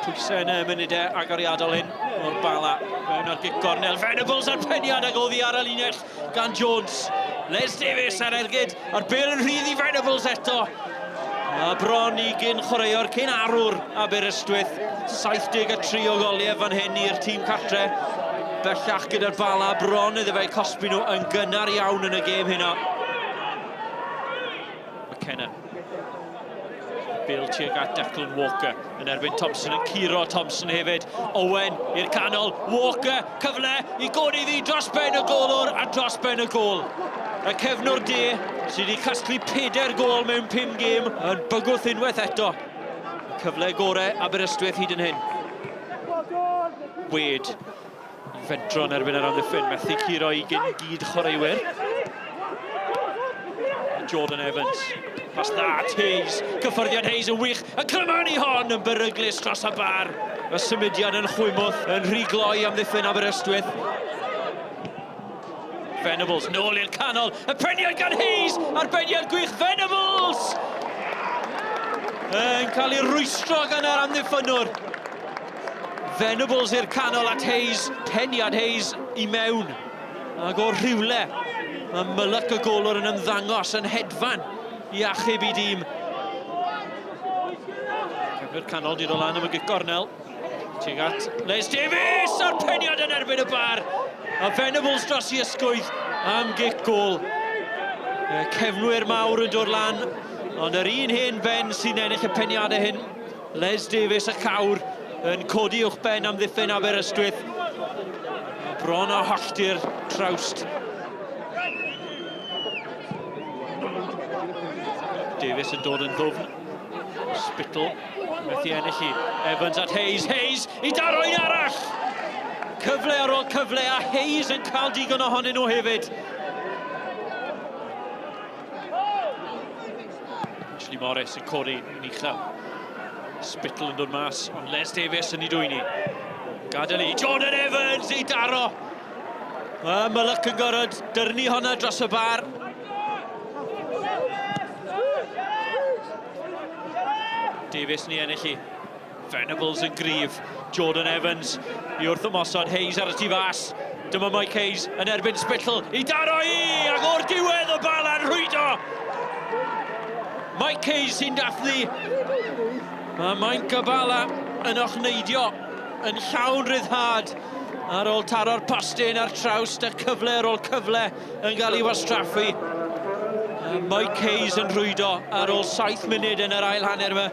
Pwysau yn y munudau agoriadol hyn o'r Bala. Mewn ar gic gornel. Venables ar peniad ag oddi ar y linell gan Jones. Les Davies ar ergyd. A'r bel yn rhydd i Venables eto. A bron i gyn chwaraewr cyn arwr Aberystwyth. 73 o goliau fan hyn i'r tîm cartre. Bellach gyda'r Bala bron iddo fe cosbi nhw yn gynnar iawn yn y gêm hynna. McKenna. Bale tuag at Declan Walker yn erbyn Thompson yn curo Thompson hefyd. Owen i'r canol. Walker, cyfle i godi ddi dros ben y golwr a dros ben y gol. Y cefnwr de sydd wedi casglu 4 gol mewn 5 gêm yn bygwth unwaith eto. Cyfle gorau Aberystwyth hyd yn hyn. Wade. Fentro yn erbyn ar amddiffyn. Methu curo i gyd chwaraewyr. Jordan Evans. Pas dda, Hayes, cyffyrddiad Hayes yn wych, y clymanu hon yn beryglus dros y bar. Y symudiad yn chwymwth, yn rhy gloi am ddiffyn Aberystwyth. Venables, nôl i'r canol, y peniad gan Hayes, arbeniad gwych Venables! Yn cael ei rwystro gan yr amddiffynwr. Venables i'r canol at Hayes, peniad Hayes i mewn. Ac o rhywle, mae mylyc y golwr yn ymddangos yn hedfan i achub i dîm. Cefnir canol di dod lan am y gic gornel. Tuag at Les Davies a'r peniad yn erbyn y bar. A Venables dros i ysgwydd am gic gol. Cefnwyr mawr yn dod lan, ond yr un hen ben sy'n ennill y peniadau hyn. Les Davies y cawr yn codi uwch ben am ddiffyn Aberystwyth. Bron o hollti'r trawst. Davies yn dod yn ddwfn. Spittle, methu ennill i. Evans at Hayes, Hayes i darwyn arall! Cyfle ar ôl cyfle, a Hayes yn cael digon ohonyn nhw hefyd. Ashley Morris yn codi yn uchel. Spittle yn dod mas, ond Les Davies yn ei dwyni. Gadael i Jordan Evans i daro. Mylyc yn gorfod dyrnu honna dros y bar. Davies ni ennill i. Venables yn gryf. Jordan Evans i wrth ymosod. Hayes ar y tu fas. Dyma Mike Hayes yn erbyn Spittle. I daro i! Ac o'r diwedd o Bala yn rhwydo! Mike Hayes sy'n dathlu. Mae Mike Bala yn ochneidio yn llawn ryddhad ar ôl taro'r postyn ar trawst a cyfle ar ôl cyfle yn cael ei wastraffu. Mike Hayes yn rhwydo ar ôl 7 munud yn yr ail hanner yma.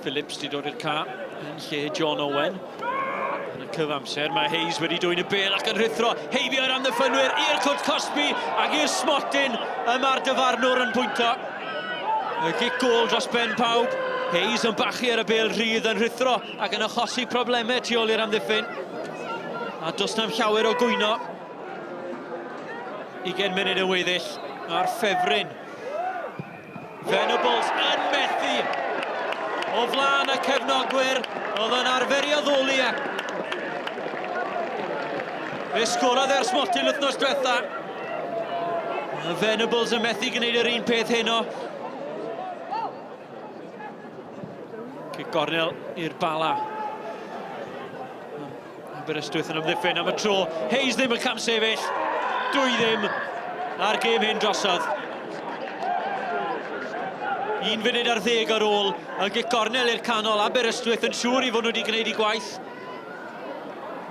Phillips di dod i'r ca yn lle John Owen. Yn y cyfamser, mae Hayes wedi dwy'n y bel ac yn rhythro. Heibio ar amddiffynwyr i'r cwrt Cosby ac i'r smotyn y mae'r dyfarnwr yn pwynto. Y gic gol dros ben pawb. Hayes yn bachu ar y bel rhydd yn rhythro ac yn achosi problemau tu ôl i'r amddiffyn. A does na'm llawer o gwyno. 20 munud yn weddill ar ffefryn. Venables yn methu. O flaen y cefnogwyr, oedd yn arferio ddoliau. Fe sgorodd e'r smotyn wythnos diwetha. Venables yn methu gwneud yr un peth heno. Cic gornel i'r Bala. Aberystwyth yn ymddiffyn am y tro. Hayes ddim yn camsefyll. Dwy ddim ar gêm hyn drosodd. 1 funud ar 10 ar ôl. Y gic gornel i'r canol. Aberystwyth yn siŵr i fod nhw wedi gwneud i gwaith.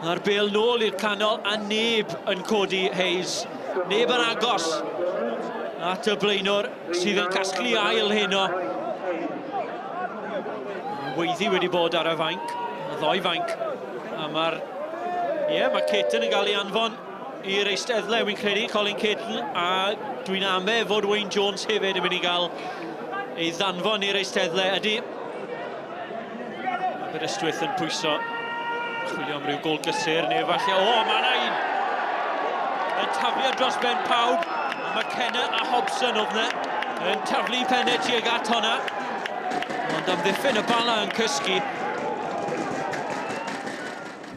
A'r bel nôl i'r canol a neb yn codi Hayes. Neb yn agos at y blaenwr sydd yn casglu ail heno. Weiddi wedi bod ar y fainc. Y ddoi fainc. A mae Caton yn cael ei anfon i'r eisteddle, wy'n credu, Colin Caton. A dwi'n ame fod Wayne Jones hefyd yn mynd i gael ei ddanfon i'r eisteddle ydy. Aberystwyth yn pwyso. Chwilio am ryw gol gysur neu falle. O, mae yna un! Yn taflu dros ben pawb. A McKenna a Hobson oedd yna. Yn taflu pennau tuag at honna. Ond am ddiffyn y Bala yn cysgu.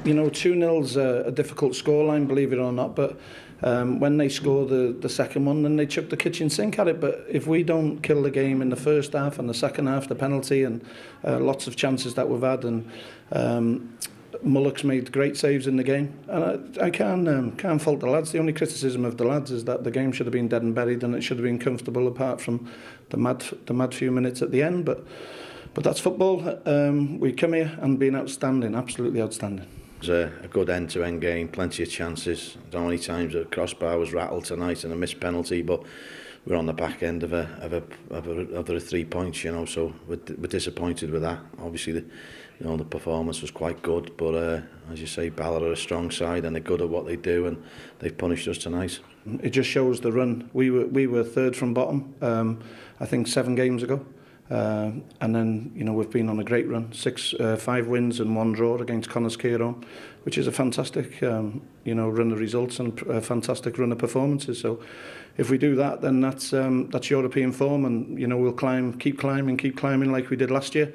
You know, 2-0's a difficult scoreline, believe it or not, but when they score the second one, then they chuck the kitchen sink at it. But if we don't kill the game in the first half and the second half, the penalty and lots of chances that we've had, and Mullock's made great saves in the game, and I can't fault the lads. The only criticism of the lads is that the game should have been dead and buried, and it should have been comfortable apart from the mad few minutes at the end. But that's football. We come here and been outstanding, absolutely outstanding. It was a good end-to-end game, plenty of chances. How many times the crossbar was rattled tonight and a missed penalty, but we're on the back end of a 3 points, you know. So we're disappointed with that. Obviously, the performance was quite good, but as you say, Bala are a strong side and they're good at what they do, and they've punished us tonight. It just shows the run. We were third from bottom, I think 7 games ago. And then, you know, we've been on a great run, 5 wins and 1 draw against Connah's Cairo, which is a fantastic, you know, run of results and a fantastic run of performances. So if we do that, then that's European form, and, you know, we'll keep climbing like we did last year.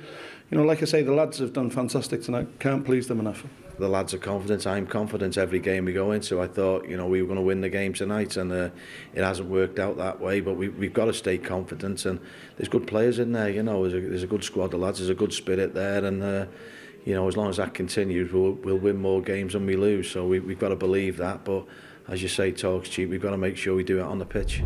You know, like I say, the lads have done fantastic tonight. Can't please them enough. The lads are confident. I'm confident every game we go into. I thought, you know, we were going to win the game tonight, and it hasn't worked out that way. But we've got to stay confident, and there's good players in there. You know, there's a good squad of lads. There's a good spirit there, and you know, as long as that continues, we'll win more games than we lose. So we've got to believe that. But as you say, talk's cheap. We've got to make sure we do it on the pitch.